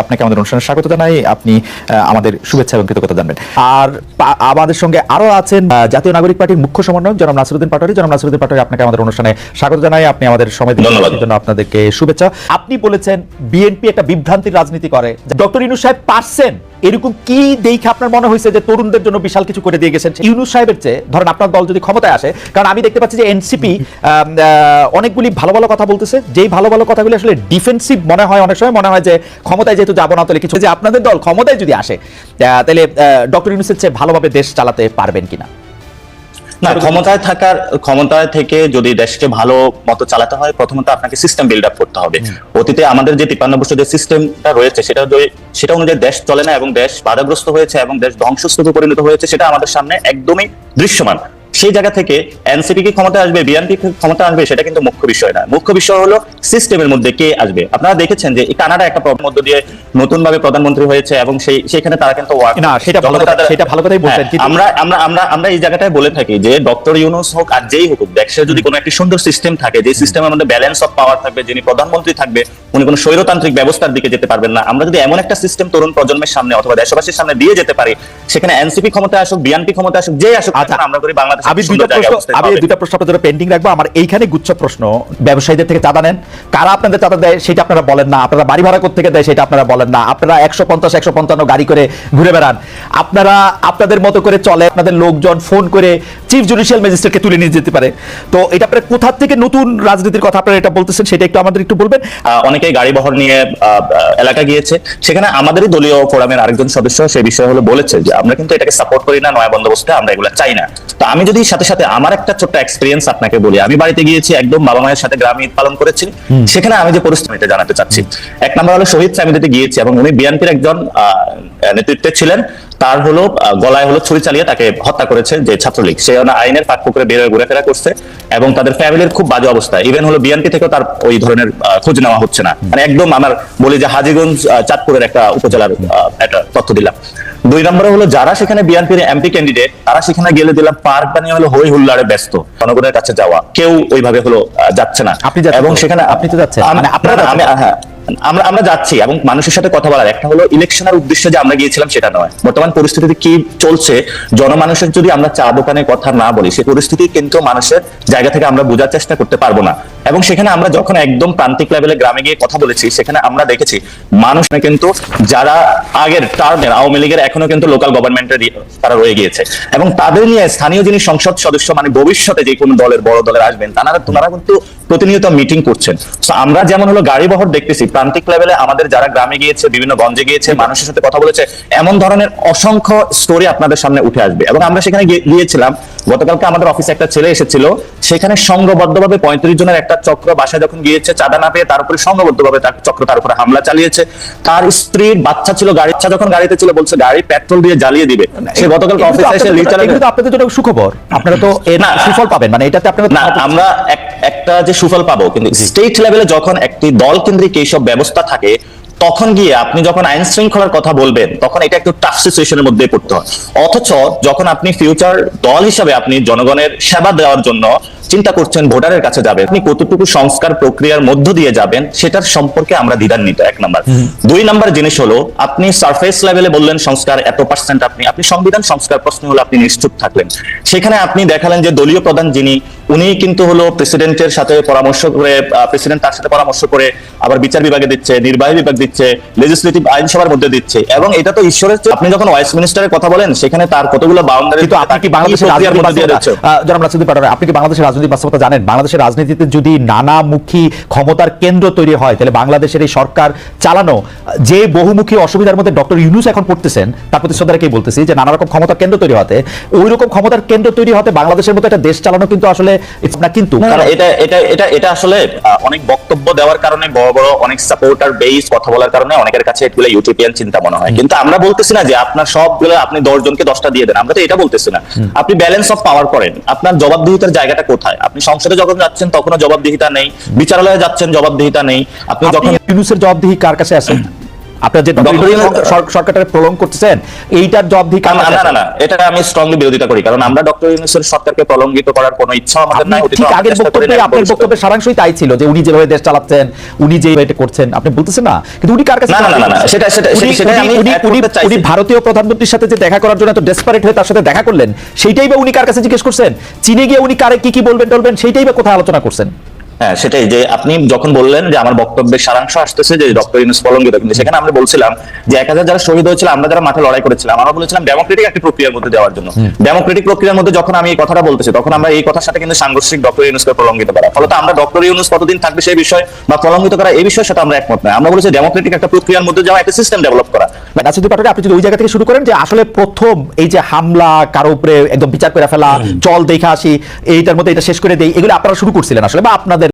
আপনাকে আমাদের অনুষ্ঠানে স্বাগত জানাই। আপনি আমাদের শুভেচ্ছা এবং কৃতজ্ঞতা জানবেন। আর আমাদের সঙ্গে আরো আছেন জাতীয় নাগরিক পার্টির মুখ্য সমন্বয়ক জনাব নাসিরউদ্দিন পাটোয়ারী। জনাব নাসিরউদ্দিন পাটোয়ারী, আপনাকে আমাদের অনুষ্ঠানে স্বাগত জানাই। আপনি আমাদের সময় দেওয়ার জন্য আপনাদেরকে শুভেচ্ছা। আপনি বলেছেন বিএনপি একটা বিভ্রান্তির রাজনীতি করে, ডক্টর ইউনূস সাহেব পারছেন, এরকম কি দেখে আপনার মনে হয়েছে যে তরুণদের জন্য বিশাল কিছু করে দিয়ে গেছেন ইউনূস সাহেবের চেয়ে? ধরেন আপনার দল যদি ক্ষমতায় আসে, কারণ আমি দেখতে পাচ্ছি যে এনসিপি অনেকগুলি ভালো ভালো কথা বলতেছে, যেই ভালো ভালো কথাগুলি আসলে ডিফেন্সিভ মনে হয়, অনেক সময় মনে হয় যে ক্ষমতায় যেহেতু যাবো না তাহলে কিছু, যে আপনাদের দল ক্ষমতায় যদি আসে তাহলে ডক্টর ইউনূসের চেয়ে ভালোভাবে দেশ চালাতে পারবেন কিনা? না, ক্ষমতায় থেকে যদি দেশকে ভালো মতো চালাতে হয়, প্রথমত আপনাকে সিস্টেম বিল্ড আপ করতে হবে। অতীতে আমাদের যে 53 বছর যে সিস্টেমটা রয়েছে সেটা অনুযায়ী দেশ চলে না এবং দেশ বাধাগ্রস্ত হয়েছে এবং দেশ ধ্বংসস্তূপে পরিণত হয়েছে, সেটা আমাদের সামনে একদমই দৃশ্যমান। সেই জায়গা থেকে এনসিপি কি ক্ষমতা আসবে, বিএনপি ক্ষমতা আসবে, সেটা কিন্তু মুখ্য বিষয় না। মুখ্য বিষয় হলো সিস্টেমের মধ্যে কে আসবে। আপনারা দেখেছেন যে কানাডা একটা মধ্য দিয়ে নতুন ভাবে প্রধানমন্ত্রী হয়েছে এবং সেইখানে তারা কিন্তু সেটা ভালো কথাই বলছেন। আমরা এই জায়গাটায় বলে থাকি যে ডক্টর ইউনূস হোক আর যেই হোক, দেশে যদি কোনো একটি সুন্দর সিস্টেম থাকে, যে সিস্টেমের মধ্যে ব্যালেন্স অফ পাওয়ার থাকবে, যিনি প্রধানমন্ত্রী থাকবে উনি কোনো স্বৈরতান্ত্রিক ব্যবস্থার দিকে যেতে পারবেন না। আমরা যদি এমন একটা সিস্টেম তরুণ প্রজন্মের সামনে অথবা দেশবাসীর সামনে দিয়ে যেতে পারি, সেখানে এনসিপি ক্ষমতা আসুক, বিএনপি ক্ষমতা আসুক, যে আসুক, আমরা করি বাংলাদেশ। আমি দুইটা প্রশ্ন আপনাদের পেন্ডিং রাখবো। আমার এইখানে গুচ্ছ প্রশ্ন। ব্যবসায়ীদের থেকে চাঁদা নেন, কারা আপনাদের চাঁদা দেয় সেটা আপনারা বলেন না। আপনারা বাড়ি ভাড়া করতে দেয় সেটা আপনারা বলেন না। আপনারা 150-155 গাড়ি করে ঘুরে বেড়ান। আপনারা আপনাদের মতো করে চলে, আপনাদের লোকজন ফোন করে চিফ জুডিশিয়াল ম্যাজিস্ট্রেটকে তুলে নিয়ে যেতে পারে। তো এটা আপনারা কোথা থেকে নতুন রাজনীতির কথা আপনারা এটা বলতেছেন, সেটা একটু আমাদের একটু বলবেন। অনেকেই গাড়ি বহর নিয়ে এলাকা গিয়েছে, সেখানে আমাদেরই দলীয় ফোরামের আরেকজন সদস্য সেই বিষয়ে বলেছে যে আমরা কিন্তু এটাকে সাপোর্ট করি না, নয়া বন্দোবস্তে আমরা এগুলো চাই না। তো আমি যদি সাথে সাথে আমার একটা ছোট্ট এক্সপেরিয়েন্স আপনাকে বলি, আমি বাড়িতে গিয়েছি, একদম বাবা মায়ের সাথে গ্রামে ঈদ পালন করেছি। সেখানে আমি যে পরিস্থিতিটা জানাতে চাচ্ছি, এক নম্বর হলো শহীদ সামিদিতে গিয়েছি এবং উনি বিএনপির একজন নেতৃত্বে ছিলেন। তার গলায় ছুরি চালিয়ে তাকে হত্যা করেছে যে ছাত্রলীগ, সে আইনের ফাঁক পুকুরে বের হয়ে ঘুরেফেরা করছে এবং তাদের ফ্যামিলির খুব বাজে অবস্থা। ইভেন বিএনপি থেকেও তার ওই ধরনের খোঁজ নেওয়া হচ্ছে না। মানে একদম আমার বলি যে হাজীগঞ্জ চাঁদপুরের একটা উপজেলার একটা তথ্য দিলাম। দুই নম্বরে যারা সেখানে বিএনপির এমপি ক্যান্ডিডেট, তারা সেখানে গেলে দিলাম পার্ক বানিয়ে হই হুল্লাড়ে ব্যস্ত, জনগণের কাছে যাওয়া কেউ ওইভাবে যাচ্ছে না। এবং সেখানে আপনি তো যাচ্ছেন, আমরা যাচ্ছি এবং মানুষের সাথে কথা বলার, একটা ইলেকশনের উদ্দেশ্যে যে আমরা গিয়েছিলাম সেটা নয়। বর্তমান পরিস্থিতিতে কি চলছে, জনমানুষের যদি আমরা চা দোকানে কথা না বলি, সেই পরিস্থিতি কিন্তু মানুষের জায়গা থেকে আমরা বোঝার চেষ্টা করতে পারবো না। এবং সেখানে আমরা যখন একদম প্রান্তিক লেভেলে গ্রামে গিয়ে কথা বলেছি, সেখানে আমরা দেখেছি মানুষ কিন্তু যারা আগের টার্মের আওয়ামী লীগের এখনো কিন্তু লোকাল গভর্নমেন্টের তারা রয়ে গিয়েছে এবং তাদের নিয়ে স্থানীয় যিনি সংসদ সদস্য, মানে ভবিষ্যতে যে কোনো দলের বড় দলের আসবেন, তারা কিন্তু প্রতিনিয়ত মিটিং করছেন। আমরা যেমন গাড়ি বহর দেখতেছি প্রান্তিক লেভেলে, আমাদের যারা গ্রামে গিয়েছে, বিভিন্ন গঞ্জে গিয়েছে, মানুষের সাথে কথা বলেছে, এমন ধরনের অসংখ্য স্টোরি আপনাদের সামনে উঠে আসবে। এবং আমরা সেখানে গিয়েছিলাম, গতকালকে আমাদের অফিসে একটা ছেলে এসেছিল, সেখানে সংঘবদ্ধভাবে 35 জনের একটা চক্র বাসায় যখন গিয়েছে, চাঁদা না পেয়ে তার উপরে সংঘবদ্ধভাবে তার চক্র তার উপরে হামলা চালিয়েছে। তার স্ত্রীর বাচ্চা ছিল, যখন গাড়িতে ছিল, বলছে গাড়ি পেট্রোল দিয়ে জ্বালিয়ে দিবে। সে গতকালকে অফিসে এসে কিন্তু আপনাদের জন্য সুখবর, আপনারা তো এর সুফল পাবেন, মানে এটাতে আপনারা না, আমরা একটা যে সুফল পাবো, কিন্তু স্টেট লেভেলে যখন একটি দল কেন্দ্রিক এইসব ব্যবস্থা থাকে, তখন গিয়ে আপনি যখন আইন শৃঙ্খলার কথা বলবেন, তখন এটা একটু টাফ সিচুয়েশনের মধ্যে পড়তে হয়। অথচ যখন আপনি ফিউচার দল হিসাবে আপনি জনগণের সেবা দেওয়ার জন্য চিন্তা করছেন, ভোটারের কাছে যাবেন, আপনি কতটুকু সংস্কার প্রক্রিয়ার মধ্য দিয়ে যাবেন সেটার সম্পর্কে আমরা দ্বিধান্বিত, এক নাম্বার। দুই নাম্বার জিনিস হলো, আপনি সারফেস লেভেলে বললেন সংস্কার এত পার্সেন্ট, আপনি সংবিধান সংস্কার প্রশ্ন হলো আপনি নিশ্চুপ থাকলেন। সেখানে আপনি দেখালেন যে দলীয় প্রধান যিনি, উনি কিন্তু প্রেসিডেন্টের সাথে পরামর্শ করে, প্রেসিডেন্ট তার সাথে পরামর্শ করে আবার বিচার বিভাগে দিচ্ছে, নির্বাহী বিভাগ দিচ্ছে, লেজিসলেটিভ আইনসভার মধ্যে দিচ্ছে। এবং এটা তো ঈশ্বরের, আপনি যখন ওয়েস্টমিনিস্টারের কথা বলেন, সেখানে তার কতগুলো বাউন্ডারি। কিন্তু আপনি কি বাংলাদেশের আপনি কি বাংলাদেশের রাজনৈতিক বাস্তবতা জানেন? বাংলাদেশের রাজনীতিতে যদি নানামুখী ক্ষমতার কেন্দ্র তৈরি হয়, তাহলে বাংলাদেশের এই সরকার চালানো যে বহুমুখী অসুবিধার মধ্যে ডক্টর ইউনূস এখন পড়তেছেন, তার প্রতি শ্রদ্ধাকেই বলতেছি যে নানা রকম ক্ষমতার কেন্দ্র তৈরি হতে, ওই রকম ক্ষমতার কেন্দ্র তৈরি হতে বাংলাদেশের মতো একটা দেশ চালানো কিন্তু আসলে কিন্তু এটা আসলে অনেক বক্তব্য দেওয়ার কারণে, বড় বড় অনেক সাপোর্টার বেস কথা বলার কারণে অনেকের কাছে এগুলো ইউটিউবিয়ান চিন্তা মনে হয়। কিন্তু আমরা বলতেছি না যে আপনার সবগুলো আপনি 10 জনকে 10টা দিয়ে দেন, আমরা তো এটা বলতেছি না। আপনি ব্যালেন্স অফ পাওয়ার করেন, আপনার জবাবদিহিতার জায়গাটা কোথায়? আপনি সংসদে যখন যাচ্ছেন তখনও জবাবদিহিতা নেই, বিচারালয়ে যাচ্ছেন জবাবদিহিতা নেই। আপনি যখন ইউনূসের জবাবদিহি কার কাছে আছে? আপনারা যে সরকারটা প্রলং করতেছেন এইটার জবাব দিয়ে না এটা আমি স্ট্রংলি বিরোধিতা করি, কারণ আমরা ডক্টর ইউনূসের সরকারকে প্রলঙ্গিত করার কোনো ইচ্ছা আমাদের নাই। ঠিক আগের বক্তব্যে আপনার বক্তব্যের সারাংশই তাই ছিল যে উনি যেভাবে দেশ চালাচ্ছেন, উনি যে এটা করছেন, আপনি বলতেছেন না, কিন্তু উনি কার কাছে না সেটা আমি উনি ভারতীয় প্রধানমন্ত্রীর সাথে যে দেখা করার জন্য এত ডেসপারেট হয়ে তার সাথে দেখা করলেন, সেইটাই বা উনি কার কাছে জিজ্ঞেস করছেন? চীনে গিয়ে উনি কারে কি বলবেন সেইটাই বা কোথায় আলোচনা করছেন? হ্যাঁ সেটাই, যে আপনি যখন বললেন যে আমার বক্তব্যের সারাংশ আসতেছে যে ডক্টর ইউনূস প্রলঙ্গিত, কিন্তু সেখানে আমরা বলছিলাম যে 1000 যারা শহীদ হয়েছিল, আমরা যারা মাঠে লড়াই করেছিলাম, আমরা বলেছিলাম ডেমোক্রেটিক একটা প্রক্রিয়ার মধ্যে যাওয়ার জন্য। ডেমোক্রেটিক প্রক্রিয়ার মধ্যে যখন আমি এই কথাটা বলতেছি, তখন আমরা এই কথার সাথে কিন্তু সাংঘর্ষিক ডক্টর ইউনূসকে প্রলঙ্গিত করা, ফলত আমরা ডক্টর ইউনূস কতদিন থাকবে সেই বিষয় বা প্রলঙ্গিত করা এই বিষয়ের সাথে আমরা একমত নয়। আমরা বলেছি ডেমোক্রেটিক একটা প্রক্রিয়ার মধ্যে যাওয়া, একটা সিস্টেম ডেভেলপ করা। নাসিরুদ্দিন পাটোয়ারি, আপনি যদি ওই জায়গা থেকে শুরু করেন যে আসলে প্রথম এই যে হামলা, কারো উপরে একদম বিচার করে ফেলা, চল দেখা আসি, এইটার মধ্যে এটা শেষ করে দেই, এগুলো আপনারা শুরু করছিলেন আসলে, বা আপনাদের